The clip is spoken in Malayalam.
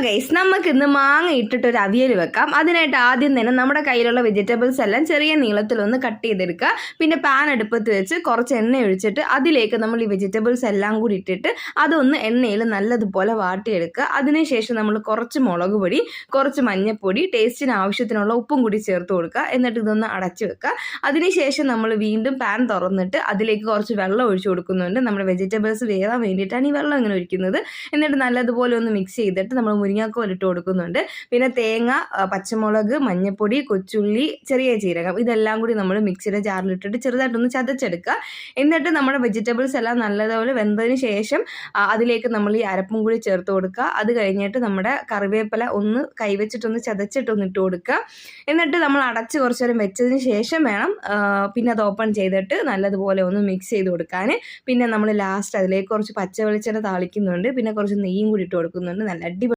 ഗൈസ്, നമുക്ക് ഇന്ന് മാങ്ങ ഇട്ടിട്ടൊരു അവിയൽ വെക്കാം. അതിനായിട്ട് ആദ്യം തന്നെ നമ്മുടെ കയ്യിലുള്ള വെജിറ്റബിൾസ് എല്ലാം ചെറിയ നീളത്തിലൊന്ന് കട്ട് ചെയ്തെടുക്കുക. പിന്നെ പാൻ അടുപ്പത്ത് വെച്ച് കുറച്ച് എണ്ണ ഒഴിച്ചിട്ട് അതിലേക്ക് നമ്മൾ ഈ വെജിറ്റബിൾസ് എല്ലാം കൂടി ഇട്ടിട്ട് അതൊന്ന് എണ്ണയിൽ നല്ലതുപോലെ വാട്ടിയെടുക്കുക. അതിനുശേഷം നമ്മൾ കുറച്ച് മുളക് പൊടി, കുറച്ച് മഞ്ഞൾപ്പൊടി, ടേസ്റ്റിന് ആവശ്യത്തിനുള്ള ഉപ്പും കൂടി ചേർത്ത് കൊടുക്കുക. എന്നിട്ട് ഇതൊന്ന് അടച്ചു വെക്കുക. അതിനുശേഷം നമ്മൾ വീണ്ടും പാൻ തുറന്നിട്ട് അതിലേക്ക് കുറച്ച് വെള്ളം ഒഴിച്ചു കൊടുക്കുന്നുണ്ട്. നമ്മുടെ വെജിറ്റബിൾസ് വേകാൻ വേണ്ടിയിട്ടാണ് ഈ വെള്ളം ഇങ്ങനെ ഒഴിക്കുന്നത്. എന്നിട്ട് നല്ലതുപോലെ ഒന്ന് മിക്സ് ചെയ്തിട്ട് നമ്മൾ മുരിങ്ങാക്കോൽ ഇട്ട് കൊടുക്കുന്നുണ്ട്. പിന്നെ തേങ്ങ, പച്ചമുളക്, മഞ്ഞൾപ്പൊടി, കൊച്ചുള്ളി, ചെറിയ ജീരകം ഇതെല്ലാം കൂടി നമ്മൾ മിക്സിയുടെ ജാറിലിട്ടിട്ട് ചെറുതായിട്ടൊന്ന് ചതച്ചെടുക്കുക. എന്നിട്ട് നമ്മുടെ വെജിറ്റബിൾസ് എല്ലാം നല്ലതുപോലെ വെന്തതിന് ശേഷം അതിലേക്ക് നമ്മൾ ഈ അരപ്പും കൂടി ചേർത്ത് കൊടുക്കുക. അത് കഴിഞ്ഞിട്ട് നമ്മുടെ കറിവേപ്പില ഒന്ന് കൈവച്ചിട്ടൊന്ന് ചതച്ചിട്ടൊന്ന് ഇട്ട് കൊടുക്കുക. എന്നിട്ട് നമ്മൾ അടച്ച് കുറച്ച് നേരം വെച്ചതിന് ശേഷം വേണം പിന്നെ അത് ഓപ്പൺ ചെയ്തിട്ട് നല്ലതുപോലെ ഒന്ന് മിക്സ് ചെയ്ത് കൊടുക്കാൻ. പിന്നെ നമ്മൾ ലാസ്റ്റ് അതിലേക്ക് കുറച്ച് പച്ച വെളിച്ചെണ്ണ താളിക്കുന്നുണ്ട്. പിന്നെ കുറച്ച് നെയ്യും കൂടി ഇട്ട് കൊടുക്കുന്നുണ്ട്. നല്ല അടിപൊളി